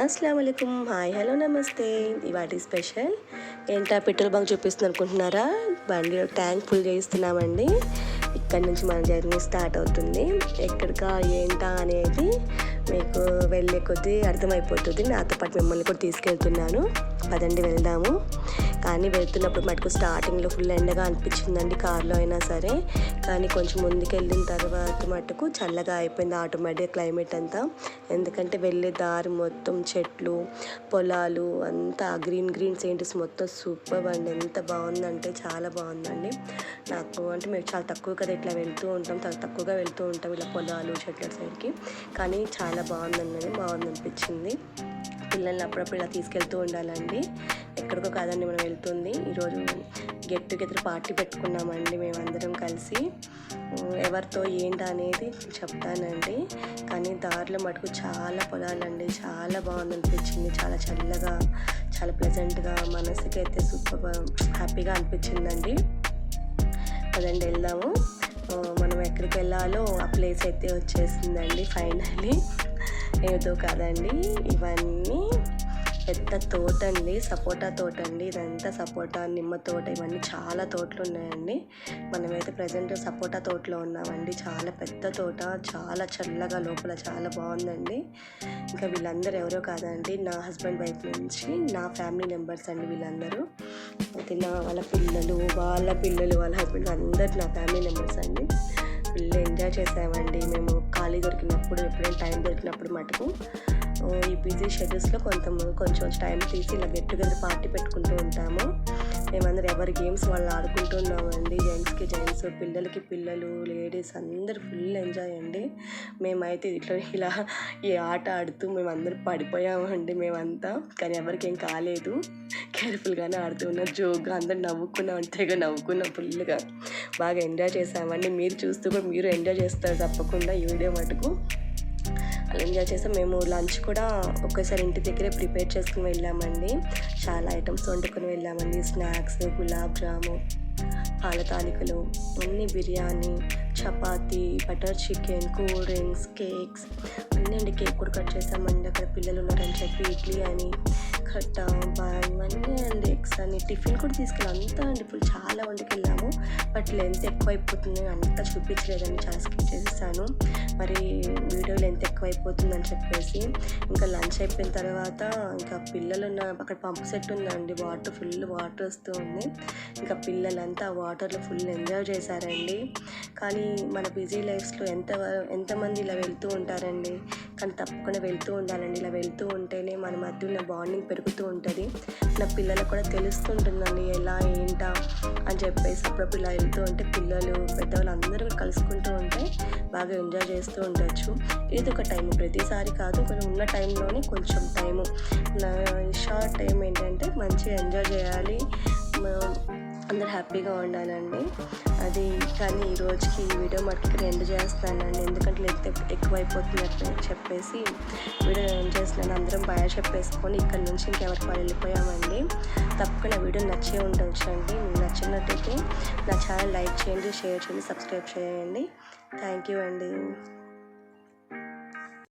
అస్సలాము అలైకుం. Hi, hello, నమస్తే. ఇవాటి స్పెషల్ ఏంటా పెట్రోల్ బంక్ చూపిస్తుంది అనుకుంటున్నారా? బండిలో ట్యాంక్ ఫుల్ చేయిస్తున్నామండి. ఇక్కడ నుంచి మన జర్నీ స్టార్ట్ అవుతుంది. ఎక్కడికా ఏంటా అనేది మీకు వెళ్ళే కొద్దీ అర్థమైపోతుంది. నాతో పాటు మిమ్మల్ని కూడా తీసుకెళ్తున్నాను. పదండి వెళ్దాము. కానీ వెళ్తున్నప్పుడు మటుకు స్టార్టింగ్లో ఫుల్ ఎండగా అనిపించిందండి, కార్లో అయినా సరే. కానీ కొంచెం ముందుకు వెళ్ళిన తర్వాత మటుకు చల్లగా అయిపోయింది ఆటోమేటిక్ క్లైమేట్ అంతా. ఎందుకంటే వెళ్ళే దారి మొత్తం చెట్లు, పొలాలు అంతా గ్రీన్ సెయింటర్స్ మొత్తం సూపర్ అండి. ఎంత బాగుందంటే చాలా బాగుందండి. నాకు అంటే మేము చాలా తక్కువ కదా ఇట్లా వెళ్తూ ఉంటాం, చాలా తక్కువగా వెళ్తూ ఉంటాం ఇలా పొలాలు చెట్ల సైడ్కి. కానీ చాలా బాగుందనిపించింది. పిల్లల్ని అప్పుడప్పుడు ఇలా తీసుకెళ్తూ ఉండాలండి. ఎక్కడికో కాదండి మనం వెళ్తుంది. ఈరోజు గెట్ టుగెదర్ పార్టీ పెట్టుకున్నామండి మేమందరం కలిసి. ఎవరితో ఏంటి అనేది చెప్తానండి. కానీ దారిలో మటుకు చాలా పొలాలండి, చాలా బాగుందనిపించింది. చాలా చల్లగా, చాలా ప్లెజెంట్గా, మనసుకి అయితే సూపర్ హ్యాపీగా అనిపించిందండి. అదండి వెళ్దాము. మనం ఎక్కడికి వెళ్ళాలో ఆ ప్లేస్ అయితే వచ్చేసిందండి ఫైనల్లీ. ఏదో కాదండి, ఇవన్నీ పెద్ద తోట అండి, సపోటా తోట అండి. ఇదంతా సపోటా, నిమ్మ తోట, ఇవన్నీ చాలా తోటలు ఉన్నాయండి. మనమైతే ప్రజెంట్ సపోటా తోటలో ఉన్నామండి. చాలా పెద్ద తోట, చాలా చల్లగా, లోపల చాలా బాగుందండి. ఇంకా వీళ్ళందరూ ఎవరో కాదండి, నా హస్బెండ్ వైఫ్ నుంచి నా ఫ్యామిలీ మెంబర్స్ అండి వీళ్ళందరూ. అయితే వాళ్ళ పిల్లలు, వాళ్ళ హస్బెండ్ అందరు నా ఫ్యామిలీ మెంబర్స్ అండి. ఫుల్ ఎంజాయ్ చేసామండి మేము. ఖాళీ దొరికినప్పుడు, ఎప్పుడైనా టైం దొరికినప్పుడు మటుకు ఈ బిజీ షెడ్యూల్స్లో కొంచెం టైం తీసి ఇలా గెట్ టుగెదర్ పార్టీ పెట్టుకుంటూ ఉంటాము. మేమందరూ ఎవరి గేమ్స్ వాళ్ళు ఆడుకుంటున్నామండి. జెంట్స్కి జెంట్స్, పిల్లలకి పిల్లలు, లేడీస్ అందరూ ఫుల్ ఎంజాయ్ అండి. మేమైతే ఇలా ఈ ఆట ఆడుతూ మేమందరూ పడిపోయామండి మేమంతా. కానీ ఎవరికి ఏం కాలేదు, కేర్ఫుల్గానే ఆడుతూ ఉన్నాం. జోక్గా అందరూ నవ్వుకున్నాం, అంతేగా నవ్వుకున్నాం ఫుల్గా. బాగా ఎంజాయ్ చేసామండి. మీరు చూస్తూ కూడా మీరు ఎంజాయ్ చేస్తారు తప్పకుండా ఈ వీడియో మటుకు. అలా ఎంజాయ్ చేసాం. మేము లంచ్ కూడా ఒకేసారి ఇంటి దగ్గరే ప్రిపేర్ చేసుకుని వెళ్ళామండి. చాలా ఐటమ్స్ వండుకొని వెళ్ళామండి. స్నాక్స్, గులాబ్ జాము, పాల తాలికలు, అన్నీ, biryani, chapati, butter chicken, cool drinks, cakes అన్నీ అండి. కేక్ కూడా కట్ చేసామండి. అక్కడ పిల్లలు ఉన్నారని చెప్పి ఇడ్లీ అని, కట్ట, ఇవన్నీ అండి. ఎగ్స్ అని, టిఫిన్ కూడా తీసుకెళ్ళాం. అంతా అండి ఫుల్ చాలా వండుకెళ్ళాము. బట్ లెంత్ ఎక్కువైపోతుంది, అంతా చూపించలేదండి, చాలా స్కిప్ చేసేసాను. మరి వీడియో లెంత్ ఎక్కువైపోతుందని చెప్పేసి ఇంకా లంచ్ అయిపోయిన తర్వాత ఇంకా పిల్లలు అక్కడ పంపు సెట్ ఉందండి, ఫుల్ వాటర్ వస్తూ ఉంది. ఇంకా పిల్లలంతా వాటర్లో ఫుల్ ఎంజాయ్ చేశారండి. కానీ మన బిజీ లైఫ్స్లో ఎంతమంది ఇలా వెళ్తూ ఉంటారండి. కానీ తప్పకుండా వెళ్తూ ఉండాలండి. ఇలా వెళ్తూ ఉంటేనే మన మధ్య ఉన్న బాండింగ్ పెరుగుతూ ఉంటుంది. నా పిల్లలకు కూడా తెలుస్తుంటుందండి ఎలా ఏంటా అని చెప్పేసి. అప్పుడప్పుడు ఇలా వెళ్తూ ఉంటే పిల్లలు, పెద్దవాళ్ళు అందరూ కలుసుకుంటూ ఉంటే బాగా ఎంజాయ్ చేస్తూ ఉండొచ్చు. ఇది ఒక టైం, ప్రతిసారి కాదు, కొంచెం ఉన్న టైంలోనే కొంచెం టైము, షార్ట్ టైం ఏంటంటే మంచిగా ఎంజాయ్ చేయాలి, అందరు హ్యాపీగా ఉండాలండి. అది కానీ ఈ రోజుకి ఈ వీడియో మట్టుకు ఎండ్ చేస్తానండి. ఎందుకంటే లెంత్ ఎక్కువైపోతున్నట్టు చెప్పేసి వీడియో ఎండ్ చేస్తున్నాను. అందరం బాగా చెప్పేసుకొని ఇక్కడ నుంచి ఇంకెవరికి వాళ్ళు వెళ్ళిపోయామండి. తప్పకుండా వీడియో నచ్చే ఉండొచ్చండి. మీకు నచ్చినట్టయితే నా ఛానల్ లైక్ చేయండి, షేర్ చేయండి, సబ్స్క్రైబ్ చేయండి. థ్యాంక్ యూ అండి.